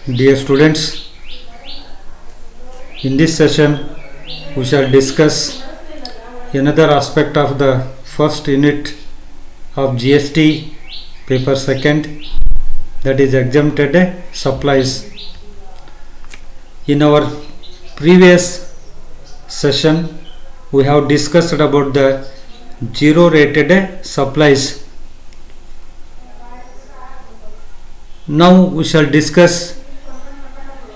Dear students, in this session we shall discuss another aspect of the first unit of GST paper second, that is exempted supplies. In our previous session we have discussed about the zero rated supplies. Now we shall discuss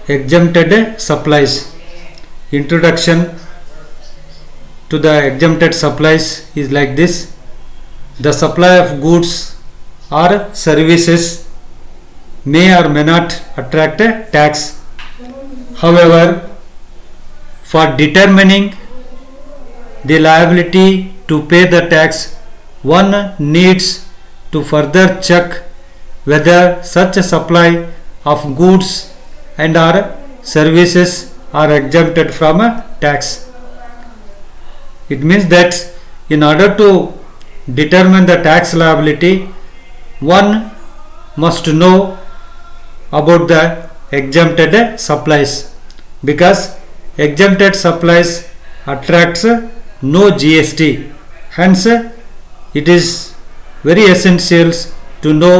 exempted supplies. Introduction to the exempted supplies is like this: the supply of goods or services may or may not attract a tax. However, for determining the liability to pay the tax, one needs to further check whether such a supply of goods and or services are exempted from a tax. It means that in order to determine the tax liability, one must know about the exempted supplies, because exempted supplies attracts no GST. Hence, it is very essential to know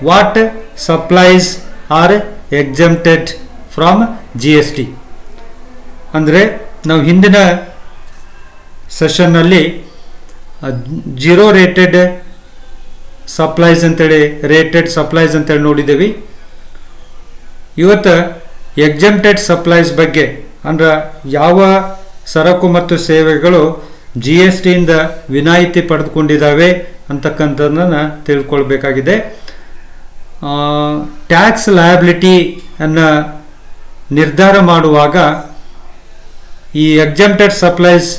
what supplies are exempted from GST. ಅಂದರೆ ನಾವು ಹಿಂದಿನ ಸೆಷನ್ನಲ್ಲಿ zero rated supplies ಅಂತೇಳಿ rated supplies ಅಂತೇಳಿ ನೋಡಿದ್ದೀವಿ. ಇವತ್ತು exempted supplies ಬಗ್ಗೆ, ಅಂದ್ರೆ ಯಾವ ಸರಕು ಮತ್ತು ಸೇವೆಗಳು GST ಇಂದ ವಿನಾಯಿತಿ ಪಡೆದುಕೊಂಡಿದ್ದಾವೆ ಅಂತಕ್ಕಂಥದ್ದನ್ನು ತಿಳ್ಕೊಳ್ಬೇಕಾಗಿದೆ. ಟ್ಯಾಕ್ಸ್ ಲಯಬಿಲಿಟಿಯನ್ನು ನಿರ್ಧಾರ ಮಾಡುವಾಗ ಈ ಎಕ್ಸೆಂಪ್ಟೆಡ್ ಸಪ್ಲೈಸ್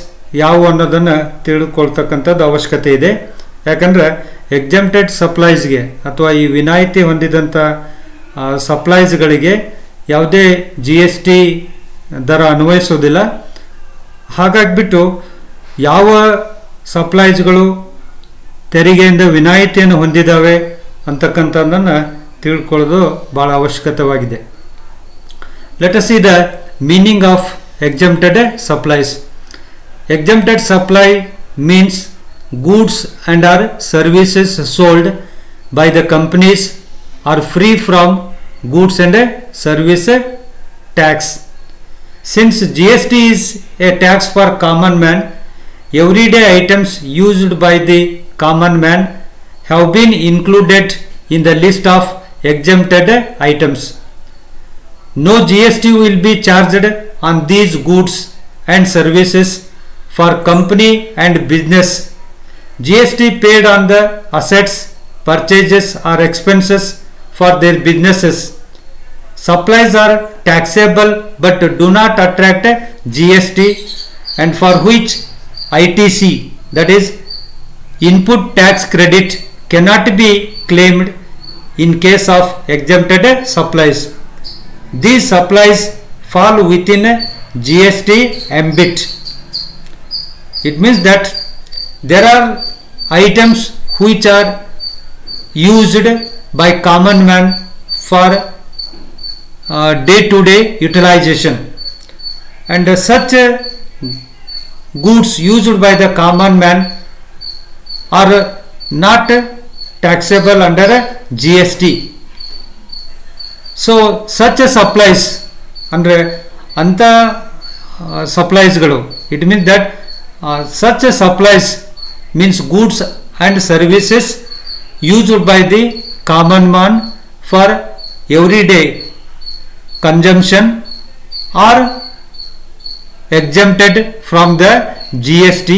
ಯಾವುವು ಅನ್ನೋದನ್ನು ತಿಳ್ಕೊಳ್ತಕ್ಕಂಥದ್ದು ಅವಶ್ಯಕತೆ ಇದೆ. ಯಾಕಂದರೆ ಎಕ್ಸೆಂಪ್ಟೆಡ್ ಸಪ್ಲೈಸ್ಗೆ ಅಥವಾ ಈ ವಿನಾಯಿತಿ ಹೊಂದಿದಂಥ ಸಪ್ಲೈಸ್ಗಳಿಗೆ ಯಾವುದೇ GST ದರ ಅನ್ವಯಿಸೋದಿಲ್ಲ. ಹಾಗಾಗಿಬಿಟ್ಟು ಯಾವ ಸಪ್ಲೈಸ್ಗಳು ತೆರಿಗೆಯಿಂದ ವಿನಾಯಿತಿಯನ್ನು ಹೊಂದಿದ್ದಾವೆ ಅಂತಕ್ಕಂಥದ್ದನ್ನು ತಿಳ್ಕೊಳ್ಳೋದು ಭಾಳ ಅವಶ್ಯಕತೆವಾಗಿದೆ. Let us see the meaning of exempted supplies. Exempted supply means goods and or services sold by the companies are free from goods and service tax. Since GST is a tax for common man, everyday items used by the common man have been included in the list of exempted items. No GST will be charged on these goods and services for company and business. GST paid on the assets, purchases or expenses for their businesses. Supplies are taxable but do not attract GST, and for which ITC, that is input tax credit, cannot be claimed in case of exempted supplies. These supplies fall within GST ambit. It means that there are items which are used by common man for day-to-day utilization, and such goods used by the common man are not taxable under GST. So such supplies ಅಂದರೆ ಅಂಥ ಸಪ್ಲೈಸ್ಗಳು, it means that such supplies means goods and services used by the common man for everyday consumption are exempted from the GST.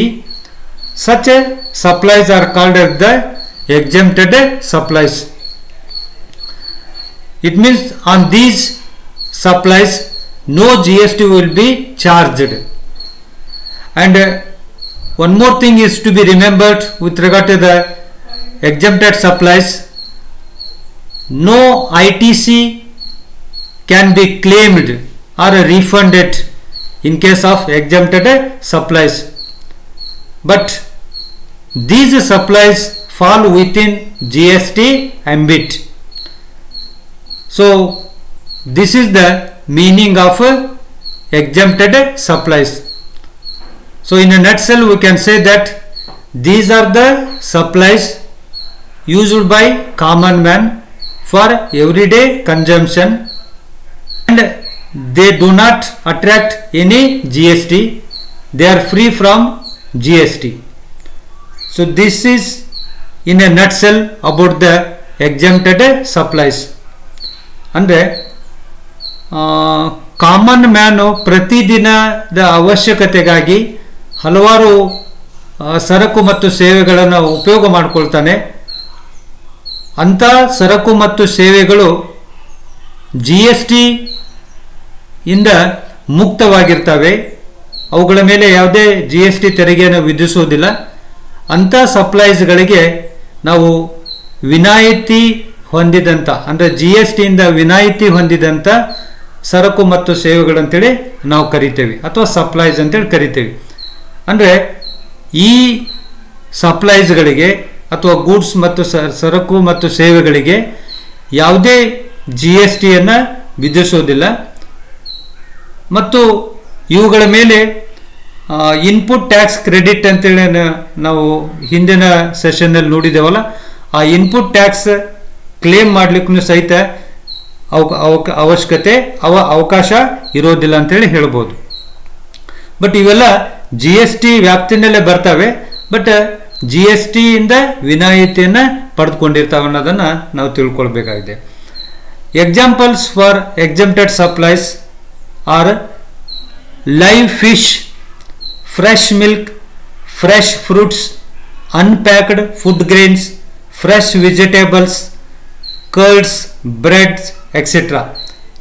Such supplies are called as the exempted supplies. It means on these supplies no GST will be charged. And one more thing is to be remembered with regard to the exempted supplies: no ITC can be claimed or refunded in case of exempted supplies, but these supplies fall within GST ambit. So This is the meaning of exempted supplies. So in a nutshell we can say that these are the supplies used by common man for everyday consumption, and they do not attract any GST. They are free from GST. So this is in a nutshell about the exempted supplies. ಅಂದರೆ common man ಪ್ರತಿದಿನದ ಅವಶ್ಯಕತೆಗಾಗಿ ಹಲವಾರು ಸರಕು ಮತ್ತು ಸೇವೆಗಳನ್ನು ಉಪಯೋಗ ಮಾಡಿಕೊಳ್ತಾನೆ. ಅಂಥ ಸರಕು ಮತ್ತು ಸೇವೆಗಳು GST ಇಂದ ಮುಕ್ತವಾಗಿರ್ತವೆ. ಅವುಗಳ ಮೇಲೆ ಯಾವುದೇ GST ತೆರಿಗೆಯನ್ನು ವಿಧಿಸುವುದಿಲ್ಲ. ಅಂಥ ಸಪ್ಲೈಸ್ಗಳಿಗೆ ನಾವು ವಿನಾಯಿತಿ ಹೊಂದಿದಂಥ, ಅಂದರೆ GST ಇಂದ ವಿನಾಯಿತಿ ಹೊಂದಿದಂಥ ಸರಕು ಮತ್ತು ಸೇವೆಗಳಂತೇಳಿ ನಾವು ಕರಿತೇವೆ, ಅಥವಾ ಸಪ್ಲೈಸ್ ಅಂತೇಳಿ ಕರಿತೇವೆ. ಅಂದರೆ ಈ ಸಪ್ಲೈಸ್ಗಳಿಗೆ ಅಥವಾ ಗೂಡ್ಸ್ ಮತ್ತು ಸರಕು ಮತ್ತು ಸೇವೆಗಳಿಗೆ ಯಾವುದೇ GSTಯನ್ನು ವಿಧಿಸೋದಿಲ್ಲ, ಮತ್ತು ಇವುಗಳ ಮೇಲೆ ಇನ್ಪುಟ್ ಟ್ಯಾಕ್ಸ್ ಕ್ರೆಡಿಟ್ ಅಂತೇಳಿ ನಾವು ಹಿಂದಿನ ಸೆಷನ್ನಲ್ಲಿ ನೋಡಿದ್ದೇವಲ್ಲ, ಆ ಇನ್ಪುಟ್ ಟ್ಯಾಕ್ಸ್ ಕ್ಲೇಮ್ ಮಾಡಲಿಕ್ಕೂ ಸಹಿತ ಅವಕಾಶ ಇರೋದಿಲ್ಲ ಅಂತೇಳಿ ಹೇಳ್ಬೋದು. ಬಟ್ ಇವೆಲ್ಲ GST ವ್ಯಾಪ್ತಿನಲ್ಲೇ ಬರ್ತವೆ, ಬಟ್ GST ಇಂದ ವಿನಾಯಿತಿಯನ್ನು ಪಡೆದುಕೊಂಡಿರ್ತಾವೆ ಅನ್ನೋದನ್ನು ನಾವು ತಿಳ್ಕೊಳ್ಬೇಕಾಗಿದೆ. Examples for exempted supplies are live fish, fresh milk, fresh fruits, unpacked food grains, fresh vegetables, curds, breads, etc.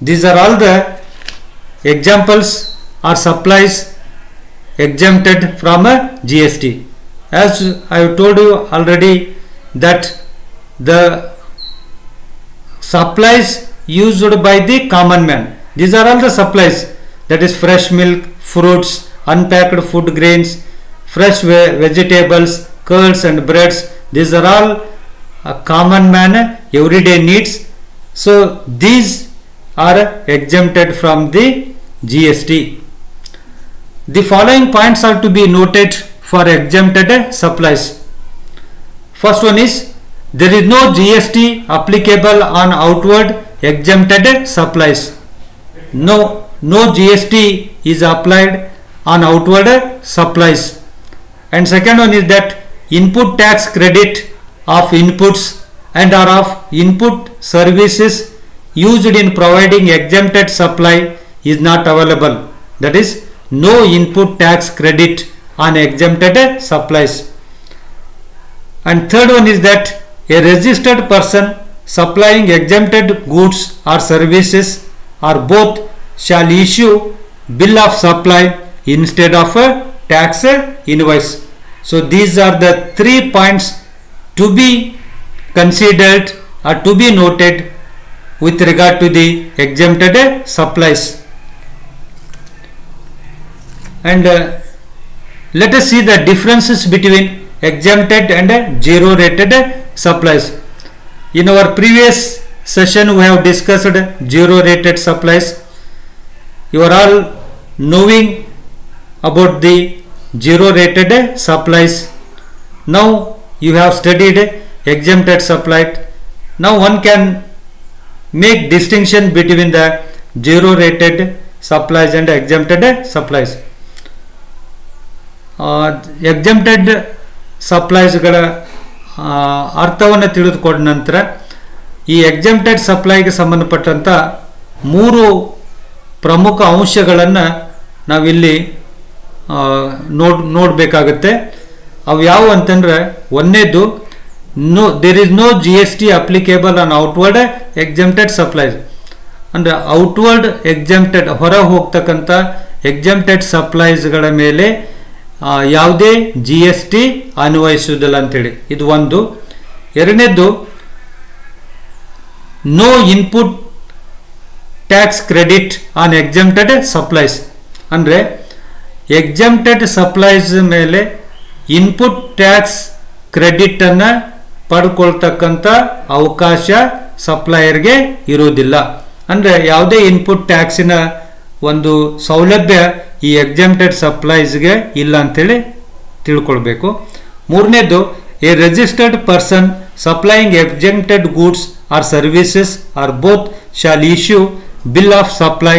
These are all the examples or supplies exempted from GST. As I have told you already that the supplies used by the common man, these are all the supplies, that is fresh milk, fruits, unpacked food grains, fresh vegetables, curds and breads. These are all a common man everyday needs. So these are exempted from the GST. The following points are to be noted for exempted supplies. First one is, there is no GST applicable on outward exempted supplies. No GST is applied on outward supplies. And second one is that input tax credit of inputs and or of input services used in providing exempted supply is not available. That is, no input tax credit on exempted supplies. And third one is that a registered person supplying exempted goods or services or both shall issue bill of supply instead of a tax invoice. So these are the 3 points to be considered or to be noted with regard to the exempted supplies. And let us see the differences between exempted and zero rated supplies. In our previous session we have discussed zero rated supplies. You are all knowing about the zero rated supplies. Now you have studied exempted supply. Now one can make distinction between the zero rated supplies and exempted supplies. Exempted supplies ಗಳ ಅರ್ಥವನ್ನು ತಿಳಿದುಕೊಂಡ ನಂತರ ಈ exempted supply ಗೆ ಸಂಬಂಧಪಟ್ಟಂತ 3 ಪ್ರಮುಖ ಅಂಶಗಳನ್ನು ನಾವಿಲ್ಲಿ ನೋಡಬೇಕಾಗುತ್ತೆ. ಅವು ಯಾವ ಅಂತಂದ್ರೆ, ಒಂದನೇದು, there is no GST applicable on outward exempted supplies. ಅಂದರೆ ಔಟ್ವರ್ಡ್ ಎಕ್ಸೆಂಪ್ಟೆಡ್, ಹೊರ ಹೋಗ್ತಕ್ಕಂಥ ಎಕ್ಸೆಂಪ್ಟೆಡ್ ಸಪ್ಲೈಸ್ಗಳ ಮೇಲೆ ಯಾವುದೇ GST ಅನ್ವಯಿಸುವುದಿಲ್ಲ ಅಂತೇಳಿ, ಇದು ಒಂದು. ಎರಡನೇದು, no input tax credit on exempted supplies. ಅಂದರೆ ಎಕ್ಸೆಂಪ್ಟೆಡ್ ಸಪ್ಲೈಸ್ ಮೇಲೆ ಇನ್ಪುಟ್ ಟ್ಯಾಕ್ಸ್ ಕ್ರೆಡಿಟನ್ನು ಪಡ್ಕೊಳ್ತಕ್ಕಂಥ ಅವಕಾಶ ಸಪ್ಲೈಯರ್ಗೆ ಇರೋದಿಲ್ಲ. ಅಂದರೆ ಯಾವುದೇ ಇನ್ಪುಟ್ ಟ್ಯಾಕ್ಸಿನ ಒಂದು ಸೌಲಭ್ಯ ಈ ಎಕ್ಸೆಂಪ್ಟೆಡ್ ಸಪ್ಲೈಸ್ಗೆ ಇಲ್ಲ ಅಂತೇಳಿ ತಿಳ್ಕೊಳ್ಬೇಕು. ಮೂರನೇದು, a registered person supplying exempted goods or services or both shall issue bill of supply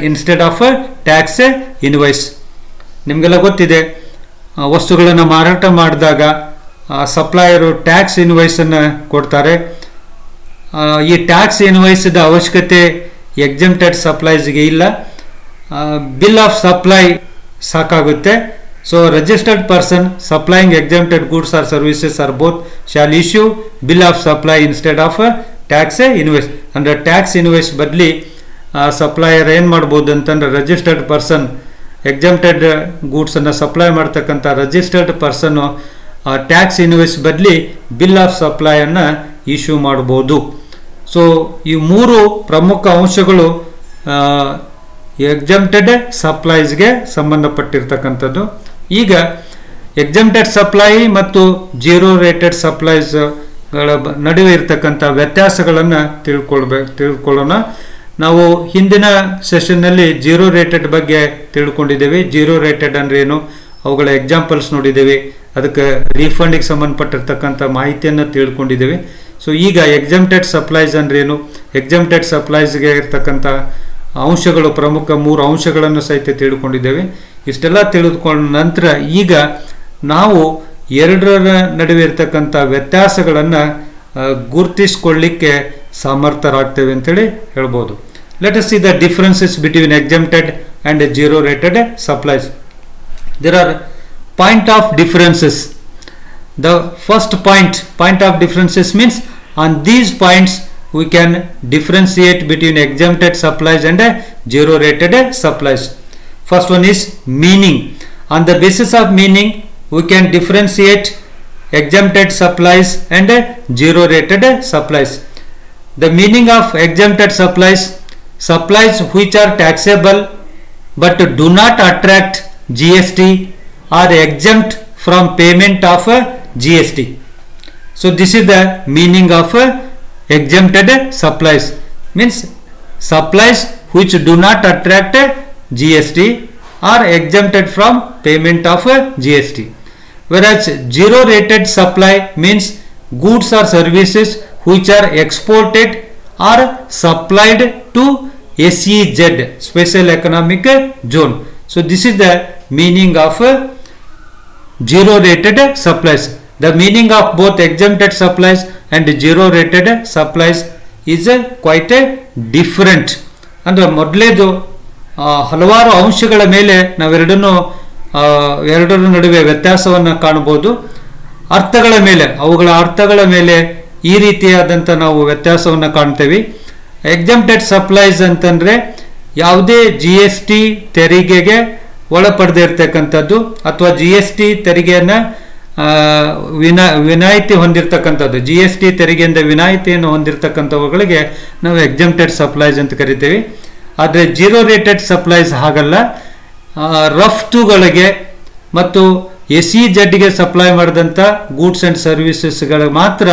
instead of tax invoice. ನಿಮಗೆಲ್ಲ ಗೊತ್ತಿದೆ, ವಸ್ತುಗಳನ್ನು ಮಾರಾಟ ಮಾಡಿದಾಗ ಸಪ್ಲೈಯರು ಟ್ಯಾಕ್ಸ್ ಇನ್ವಾಯ್ಸನ್ನು ಕೊಡ್ತಾರೆ. ಈ ಟ್ಯಾಕ್ಸ್ ಇನ್ವಾಯ್ಸ್ದ ಅವಶ್ಯಕತೆ ಎಕ್ಸೆಂಪ್ಟೆಡ್ ಸಪ್ಲೈಸ್ಗೆ ಇಲ್ಲ, ಬಿಲ್ ಆಫ್ ಸಪ್ಲೈ ಸಾಕಾಗುತ್ತೆ. So registered person supplying exempted goods or services or both shall issue bill of supply instead of tax invoice. ಅಂದರೆ ಟ್ಯಾಕ್ಸ್ ಇನ್ವಾಯ್ಸ್ ಬದಲಿ ಸಪ್ಲೈಯರ್ ಏನು ಮಾಡ್ಬೋದು ಅಂತಂದ್ರೆ, ರಿಜಿಸ್ಟರ್ಡ್ ಪರ್ಸನ್ ಎಕ್ಸೆಂಪ್ಟೆಡ್ ಗೂಡ್ಸನ್ನು ಸಪ್ಲೈ ಮಾಡ್ತಕ್ಕಂಥ ರಿಜಿಸ್ಟರ್ಡ್ ಪರ್ಸನ್ನು ಟ್ಯಾಕ್ಸ್ ಇನ್ವಾಯ್ಸ್ ಬದಲಿ ಬಿಲ್ ಆಫ್ ಸಪ್ಲೈಯನ್ನು ಇಶ್ಯೂ ಮಾಡ್ಬೋದು. ಸೊ ಈ ಮೂರು ಪ್ರಮುಖ ಅಂಶಗಳು ಎಕ್ಸೆಂಪ್ಟೆಡ್ ಸಪ್ಲೈಸ್ಗೆ ಸಂಬಂಧಪಟ್ಟಿರ್ತಕ್ಕಂಥದ್ದು. ಈಗ ಎಕ್ಸೆಂಪ್ಟೆಡ್ ಸಪ್ಲೈ ಮತ್ತು ಜೀರೋ ರೇಟೆಡ್ ಸಪ್ಲೈಸ್ಗಳ ನಡುವೆ ಇರ್ತಕ್ಕಂಥ ವ್ಯತ್ಯಾಸಗಳನ್ನು ತಿಳ್ಕೊಳ್ಳೋಣ. ನಾವು ಹಿಂದಿನ ಸೆಷನ್ನಲ್ಲಿ ಜೀರೋ ರೇಟೆಡ್ ಬಗ್ಗೆ ತಿಳ್ಕೊಂಡಿದ್ದೇವೆ. ಜೀರೋ ರೇಟೆಡ್ ಅಂದ್ರೆ ಏನು, ಅವುಗಳ ಎಕ್ಸಾಂಪಲ್ಸ್ ನೋಡಿದ್ದೇವೆ, ಅದಕ್ಕೆ ರೀಫಂಡಿಗೆ ಸಂಬಂಧಪಟ್ಟಿರ್ತಕ್ಕಂಥ ಮಾಹಿತಿಯನ್ನು ತಿಳ್ಕೊಂಡಿದ್ದೇವೆ. ಸೊ ಈಗ ಎಕ್ಸೆಂಪ್ಟೆಡ್ ಸಪ್ಲೈಸ್ ಅಂದ್ರೆ ಏನು, ಎಕ್ಸೆಂಪ್ಟೆಡ್ ಸಪ್ಲೈಸ್ಗೆ ಇರ್ತಕ್ಕಂಥ ಅಂಶಗಳು, ಪ್ರಮುಖ ಮೂರು ಅಂಶಗಳನ್ನು ಸಹಿತ ತಿಳ್ಕೊಂಡಿದ್ದೇವೆ. ಇಷ್ಟೆಲ್ಲ ತಿಳಿದುಕೊಂಡ ನಂತರ ಈಗ ನಾವು ಎರಡರ ನಡುವೆ ಇರ್ತಕ್ಕಂಥ ವ್ಯತ್ಯಾಸಗಳನ್ನು ಗುರುತಿಸಿಕೊಳ್ಳಿಕ್ಕೆ ಸಮರ್ಥರಾಗ್ತೇವೆ ಅಂತೇಳಿ ಹೇಳ್ಬೋದು. Let us see the differences between exempted and zero rated supplies. There are point of differences. The first point of differences means on these points we can differentiate between exempted supplies and zero rated supplies. First one is meaning. On the basis of meaning we can differentiate exempted supplies and zero rated supplies. The meaning of exempted supplies: supplies which are taxable but do not attract GST are exempt from payment of GST. So this is the meaning of exempted supplies. Means supplies which do not attract GST are exempted from payment of GST. Whereas zero rated supply means goods or services which are exported or supplied to SEZ, Special Economic Zone. So this is the meaning of zero rated supplies. The meaning of both exempted supplies and zero rated supplies is quite different. ಅಂದರೆ ಮೊದಲೇದು ಹಲವಾರು ಅಂಶಗಳ ಮೇಲೆ ಎರಡರ ನಡುವೆ ವ್ಯತ್ಯಾಸವನ್ನು ಕಾಣಬಹುದು. ಅರ್ಥಗಳ ಮೇಲೆ, ಅವುಗಳ ಅರ್ಥಗಳ ಮೇಲೆ ಈ ರೀತಿಯಾದಂಥ ನಾವು ವ್ಯತ್ಯಾಸವನ್ನು ಕಾಣ್ತೇವೆ. ಎಕ್ಸೆಂಪ್ಟೆಡ್ ಸಪ್ಲೈಸ್ ಅಂತಂದರೆ ಯಾವುದೇ GST ತೆರಿಗೆಗೆ ಒಳಪಡದೇ ಇರ್ತಕ್ಕಂಥದ್ದು ಅಥವಾ GST ತೆರಿಗೆಯನ್ನು ವಿನಾಯಿತಿ ಹೊಂದಿರತಕ್ಕಂಥದ್ದು, GST ತೆರಿಗೆಯಿಂದ ವಿನಾಯಿತಿಯನ್ನು ಹೊಂದಿರತಕ್ಕಂಥವುಗಳಿಗೆ ನಾವು ಎಕ್ಸೆಂಪ್ಟೆಡ್ ಸಪ್ಲೈಸ್ ಅಂತ ಕರಿತೀವಿ. ಆದರೆ ಜೀರೋ ರೇಟೆಡ್ ಸಪ್ಲೈಸ್ ಹಾಗಲ್ಲ. ರಫ್ತುಗಳಿಗೆ ಮತ್ತು SEZಗೆ ಸಪ್ಲೈ ಮಾಡಿದಂಥ ಗೂಡ್ಸ್ ಆ್ಯಂಡ್ ಸರ್ವಿಸಸ್ಗಳು ಮಾತ್ರ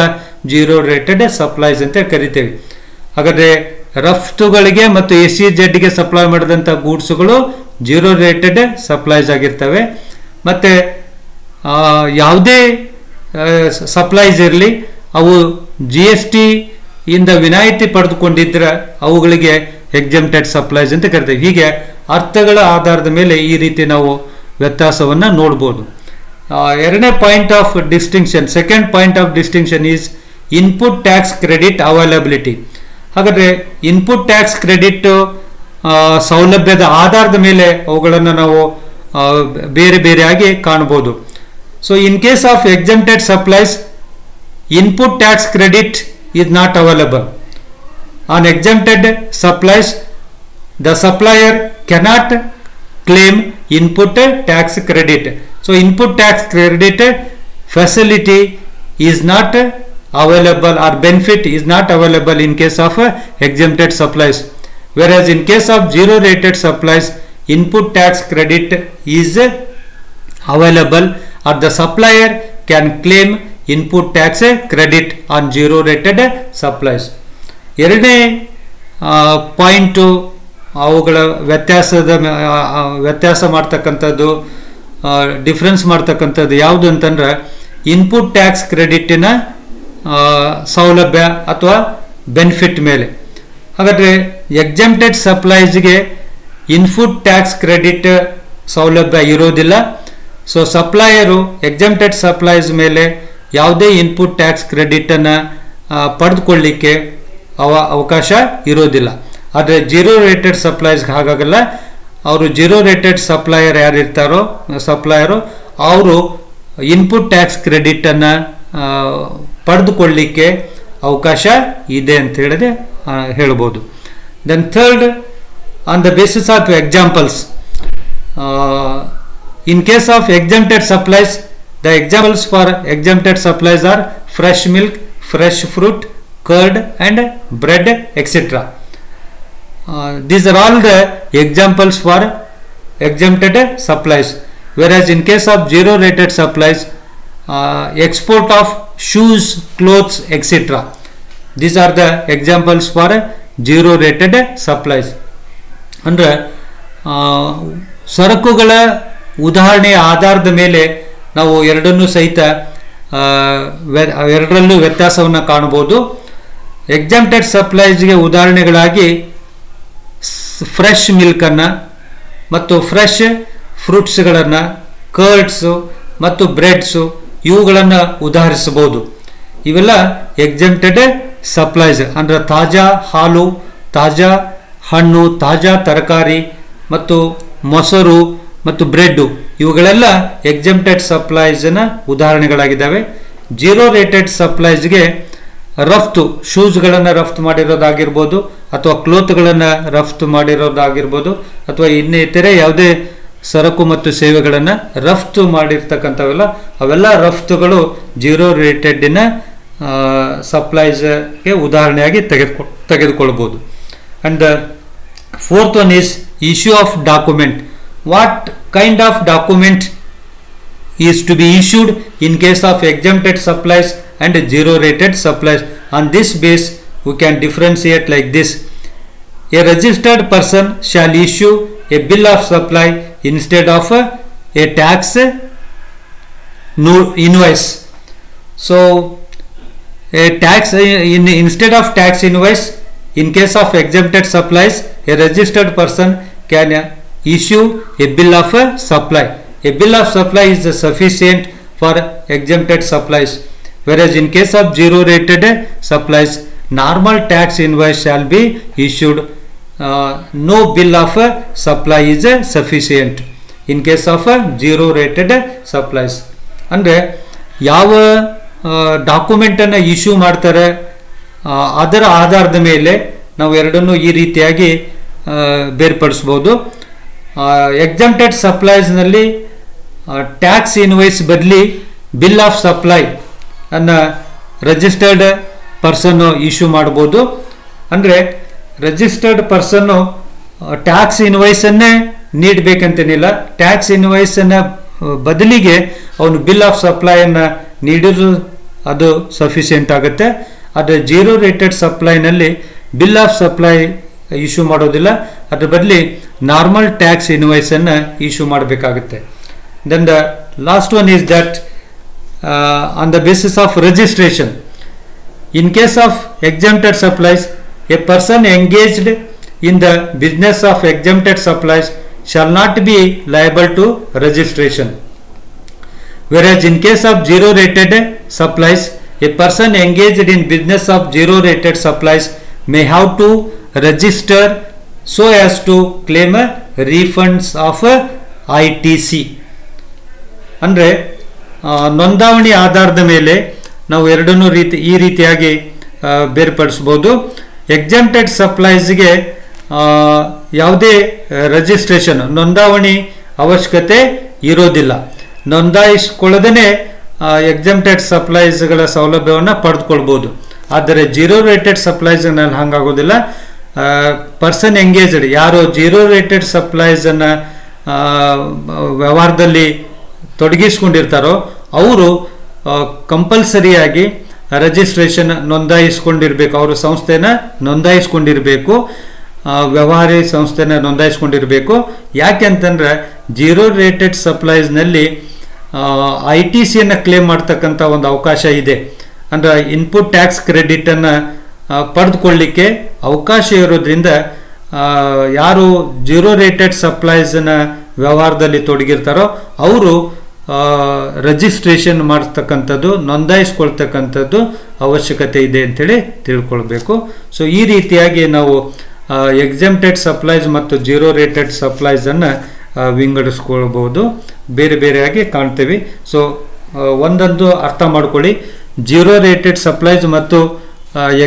ಜೀರೋ ರೇಟೆಡ್ ಸಪ್ಲೈಸ್ ಅಂತ ಕರಿತೇವೆ. ಹಾಗಾದರೆ ರಫ್ತುಗಳಿಗೆ ಮತ್ತು SEZಗೆ ಸಪ್ಲೈ ಮಾಡಿದಂಥ ಗೂಡ್ಸ್ಗಳು ಜೀರೋ ರೇಟೆಡ್ ಸಪ್ಲೈಸ್ ಆಗಿರ್ತವೆ. ಮತ್ತು ಯಾವುದೇ ಸಪ್ಲೈಸ್ ಇರಲಿ, ಅವು GST ಇಂದ ವಿನಾಯಿತಿ ಪಡೆದುಕೊಂಡಿದ್ರೆ ಅವುಗಳಿಗೆ ಎಕ್ಸೆಂಪ್ಟೆಡ್ ಸಪ್ಲೈಸ್ ಅಂತ ಕರಿತೇವೆ. ಹೀಗೆ ಅರ್ಥಗಳ ಆಧಾರದ ಮೇಲೆ ಈ ರೀತಿ ನಾವು ವ್ಯತ್ಯಾಸವನ್ನು ನೋಡ್ಬೋದು. ಎರಡನೇ point of distinction, second point of distinction is input tax credit availability. ಹಾಗಾದರೆ ಇನ್ಪುಟ್ ಟ್ಯಾಕ್ಸ್ ಕ್ರೆಡಿಟ್ ಸೌಲಭ್ಯದ ಆಧಾರದ ಮೇಲೆ ಅವುಗಳನ್ನು ನಾವು ಬೇರೆ ಬೇರೆಯಾಗಿ ಕಾಣಬಹುದು. So in case of exempted supplies, input tax credit is not available. On exempted supplies, the supplier cannot claim input tax credit. So input tax credit facility is not available, or benefit is not available in case of exempted supplies. Whereas in case of zero rated supplies, input tax credit is available, or the supplier can claim input tax credit on zero rated supplies. ಎರಡನೇ point ಅವುಗಳ ವ್ಯತ್ಯಾಸ ಮಾಡ್ತಕ್ಕಂಥದ್ದು, difference ಮಾಡ್ತಕ್ಕಂಥದ್ದು ಯಾವುದು ಅಂತಂದ್ರೆ input tax ಕ್ರೆಡಿಟಿನ ಸೌಲಭ್ಯ ಅಥವಾ benefit ಮೇಲೆ. ಹಾಗಾದರೆ ಎಕ್ಸೆಂಪ್ಟೆಡ್ ಸಪ್ಲೈಸ್ಗೆ ಇನ್ಪುಟ್ ಟ್ಯಾಕ್ಸ್ ಕ್ರೆಡಿಟ್ ಸೌಲಭ್ಯ ಇರೋದಿಲ್ಲ. ಸೊ ಸಪ್ಲೈಯರು ಎಕ್ಸೆಂಪ್ಟೆಡ್ ಸಪ್ಲೈಸ್ ಮೇಲೆ ಯಾವುದೇ ಇನ್ಪುಟ್ ಟ್ಯಾಕ್ಸ್ ಕ್ರೆಡಿಟನ್ನು ಪಡೆದುಕೊಳ್ಳಿಕ್ಕೆ ಅವಕಾಶ ಇರೋದಿಲ್ಲ. ಆದರೆ ಜೀರೋ ರೇಟೆಡ್ ಸಪ್ಲೈಸ್ಗೆ ಹಾಗಾಗಲ್ಲ. ಅವರು ಜೀರೋ ರೇಟೆಡ್ ಸಪ್ಲೈಯರ್ ಯಾರಿರ್ತಾರೋ ಸಪ್ಲೈಯರು ಅವರು ಇನ್ಪುಟ್ ಟ್ಯಾಕ್ಸ್ ಕ್ರೆಡಿಟನ್ನು ಪಡೆದುಕೊಳ್ಳಿಕ್ಕೆ ಅವಕಾಶ ಇದೆ ಅಂತ ಹೇಳಿದೆ ಹೇಳ್ಬೋದು. Then third, on the basis of examples, in case of exempted supplies, the examples for exempted supplies are fresh milk, fresh fruit, curd and bread, etc. These are all the examples for exempted supplies. Whereas in case of zero rated supplies, export of shoes, clothes, etc. These are the examples for zero rated supplies. ಅಂದ್ರೆ ಸರಕುಗಳ ಉದಾಹರಣೆಯ ಆಧಾರದ ಮೇಲೆ ನಾವು ಎರಡನ್ನೂ ಸಹಿತ ಎರಡರಲ್ಲೂ ವ್ಯತ್ಯಾಸವನ್ನು ಕಾಣಬಹುದು. ಎಕ್ಸೆಂಪ್ಟೆಡ್ ಸಪ್ಲೈಸ್ಗೆ ಉದಾಹರಣೆಗಳಾಗಿ ಫ್ರೆಶ್ ಮಿಲ್ಕನ್ನು ಮತ್ತು ಫ್ರೆಶ್ ಫ್ರೂಟ್ಸ್ಗಳನ್ನು, ಕರ್ಡ್ಸು ಮತ್ತು ಬ್ರೆಡ್ಸು ಇವುಗಳನ್ನು ಉದಾಹರಿಸಬಹುದು. ಇವೆಲ್ಲ ಎಕ್ಸೆಂಪ್ಟೆಡ್ ಸಪ್ಲೈಸ್ ಅಂದರೆ ತಾಜಾ ಹಾಲು, ತಾಜಾ ಹಣ್ಣು, ತಾಜಾ ತರಕಾರಿ ಮತ್ತು ಮೊಸರು ಮತ್ತು ಬ್ರೆಡ್ಡು ಇವುಗಳೆಲ್ಲ ಎಕ್ಸೆಂಪ್ಟೆಡ್ ಸಪ್ಲೈಸ್ನ ಉದಾಹರಣೆಗಳಾಗಿದ್ದಾವೆ. ಜೀರೋ ರೇಟೆಡ್ ಸಪ್ಲೈಸ್ಗೆ ರಫ್ತು, ಶೂಸ್ಗಳನ್ನು ರಫ್ತು ಮಾಡಿರೋದಾಗಿರ್ಬೋದು ಅಥವಾ ಕ್ಲೋತ್ಗಳನ್ನು ರಫ್ತು ಮಾಡಿರೋದಾಗಿರ್ಬೋದು ಅಥವಾ ಇನ್ನಿತರೆ ಯಾವುದೇ ಸರಕು ಮತ್ತು ಸೇವೆಗಳನ್ನು ರಫ್ತು ಮಾಡಿರ್ತಕ್ಕಂಥವೆಲ್ಲ ಅವೆಲ್ಲ ರಫ್ತುಗಳು ಜೀರೋ ರೇಟೆಡ್ನ ಸಪ್ಲೈಸ್ಗೆ ಉದಾಹರಣೆಯಾಗಿ ತೆಗೆದುಕೊಳ್ಬೋದು. And the fourth one is issue of document. What kind of document is to be issued in case of exempted supplies and zero rated supplies? On this base we can differentiate like this. A registered person shall issue a bill of supply instead of a tax invoice. So a tax instead of tax invoice, in case of exempted supplies, a registered person can issue a bill of supply. A bill of supply is sufficient for exempted supplies, whereas in case of zero rated supplies, normal tax invoice shall be issued. No bill of supply is sufficient in case of zero rated supplies. ಅಂದರೆ ಯಾವ ಡಾಕ್ಯುಮೆಂಟನ್ನು issue ಮಾಡ್ತಾರೆ ಅದರ ಆಧಾರದ ಮೇಲೆ ನಾವು ಎರಡನ್ನೂ ಈ ರೀತಿಯಾಗಿ ಬೇರ್ಪಡಿಸ್ಬೋದು. ಎಕ್ಸೆಂಪ್ಟೆಡ್ ಸಪ್ಲೈಸ್ನಲ್ಲಿ ಟ್ಯಾಕ್ಸ್ ಇನ್ವಾಯ್ಸ್ ಬದಲಿ ಬಿಲ್ ಆಫ್ ಸಪ್ಲೈ ಅನ್ನು ರಿಜಿಸ್ಟರ್ಡ್ ಪರ್ಸನ್ನು ಇಶ್ಯೂ ಮಾಡ್ಬೋದು. ಅಂದರೆ ರಿಜಿಸ್ಟರ್ಡ್ ಪರ್ಸನ್ನು ಟ್ಯಾಕ್ಸ್ ಇನ್ವಾಯ್ಸನ್ನೇ ನೀಡಬೇಕಂತೇನಿಲ್ಲ. ಟ್ಯಾಕ್ಸ್ ಇನ್ವಾಯ್ಸನ್ನು ಬದಲಿಗೆ ಅವನು ಬಿಲ್ ಆಫ್ ಸಪ್ಲೈಯನ್ನು ನೀಡಿದ್ರು ಅದು ಸಫಿಷಿಯೆಂಟ್ ಆಗುತ್ತೆ. ಆದರೆ ಜೀರೋ ರೇಟೆಡ್ ಸಪ್ಲೈನಲ್ಲಿ ಬಿಲ್ ಆಫ್ ಸಪ್ಲೈ ಇಶ್ಯೂ ಮಾಡೋದಿಲ್ಲ, ಅದ್ರ ಬದಲಿ ನಾರ್ಮಲ್ ಟ್ಯಾಕ್ಸ್ ಇನ್ವಾಯ್ಸನ್ನು ಇಶ್ಯೂ ಮಾಡಬೇಕಾಗುತ್ತೆ. Then the last one is that on the basis of registration. In case of exempted supplies, a person engaged in the business of exempted supplies shall not be liable to registration. Whereas in case of zero rated supplies, a person engaged in business of zero rated supplies may have to register so as to claim refunds of ITC. ಅಂದರೆ ನೋಂದಾವಣಿ ಆಧಾರದ ಮೇಲೆ ನಾವು ಎರಡನ್ನೂ ಈ ರೀತಿಯಾಗಿ ಬೇರ್ಪಡಿಸ್ಬೋದು. Exempted ಸಪ್ಲೈಸ್ಗೆ ಯಾವುದೇ registration ನೋಂದಾವಣಿ ಅವಶ್ಯಕತೆ ಇರೋದಿಲ್ಲ. ನೋಂದಾಯಿಸಿಕೊಳ್ಳದೇ ಎಕ್ಸೆಂಪ್ಟೆಡ್ ಸಪ್ಲೈಸ್ಗಳ ಸೌಲಭ್ಯವನ್ನು ಪಡೆದುಕೊಳ್ಬೋದು. ಆದರೆ ಜೀರೋ ರೇಟೆಡ್ ಸಪ್ಲೈಸ್ನಲ್ಲಿ ಹಾಗಾಗೋದಿಲ್ಲ. ಪರ್ಸನ್ ಎಂಗೇಜ್ಡ್ ಯಾರು ಜೀರೋ ರೇಟೆಡ್ ಸಪ್ಲೈಸನ್ನು ವ್ಯವಹಾರದಲ್ಲಿ ತೊಡಗಿಸ್ಕೊಂಡಿರ್ತಾರೋ ಅವರು ಕಂಪಲ್ಸರಿಯಾಗಿ ರಿಜಿಸ್ಟ್ರೇಷನ್ ನೋಂದಾಯಿಸಿಕೊಂಡಿರಬೇಕು, ಅವರು ಸಂಸ್ಥೆನ ನೋಂದಾಯಿಸಿಕೊಂಡಿರಬೇಕು, ವ್ಯವಹಾರಿ ಸಂಸ್ಥೆನ ನೋಂದಾಯಿಸಿಕೊಂಡಿರಬೇಕು. ಯಾಕೆ ಅಂತಂದ್ರೆ ಜೀರೋ ರೇಟೆಡ್ ಸಪ್ಲೈಸ್ನಲ್ಲಿ ITCಯನ್ನು ಕ್ಲೇಮ್ ಮಾಡ್ತಕ್ಕಂಥ ಒಂದು ಅವಕಾಶ ಇದೆ. ಅಂದರೆ ಇನ್ಪುಟ್ ಟ್ಯಾಕ್ಸ್ ಕ್ರೆಡಿಟನ್ನು ಪಡೆದುಕೊಳ್ಳಿಕ್ಕೆ ಅವಕಾಶ ಇರೋದ್ರಿಂದ ಯಾರು ಜೀರೋ ರೇಟೆಡ್ ಸಪ್ಲೈಸ್ನ ವ್ಯವಹಾರದಲ್ಲಿ ತೊಡಗಿರ್ತಾರೋ ಅವರು ರಿಜಿಸ್ಟ್ರೇಷನ್ ಮಾಡ್ತಕ್ಕಂಥದ್ದು, ನೋಂದಾಯಿಸ್ಕೊಳ್ತಕ್ಕಂಥದ್ದು ಅವಶ್ಯಕತೆ ಇದೆ ಅಂತೇಳಿ ತಿಳ್ಕೊಳ್ಬೇಕು. ಸೊ ಈ ರೀತಿಯಾಗಿ ನಾವು ಎಕ್ಸೆಂಪ್ಟೆಡ್ ಸಪ್ಲೈಸ್ ಮತ್ತು ಜೀರೋ ರೇಟೆಡ್ ಸಪ್ಲೈಸನ್ನು ವಿಂಗಡಿಸ್ಕೊಳ್ಬೋದು, ಬೇರೆ ಬೇರೆಯಾಗಿ ಕಾಣ್ತೇವೆ. ಸೊ ಒಂದೊಂದು ಅರ್ಥ ಮಾಡ್ಕೊಳ್ಳಿ, ಜೀರೋ ರೇಟೆಡ್ ಸಪ್ಲೈಸ್ ಮತ್ತು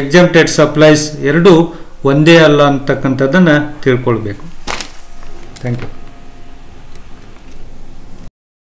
ಎಕ್ಸೆಂಪ್ಟೆಡ್ ಸಪ್ಲೈಸ್ ಎರಡೂ ಒಂದೇ ಅಲ್ಲ ಅಂತಕ್ಕಂಥದ್ದನ್ನು ತಿಳ್ಕೊಳ್ಬೇಕು. Thank you.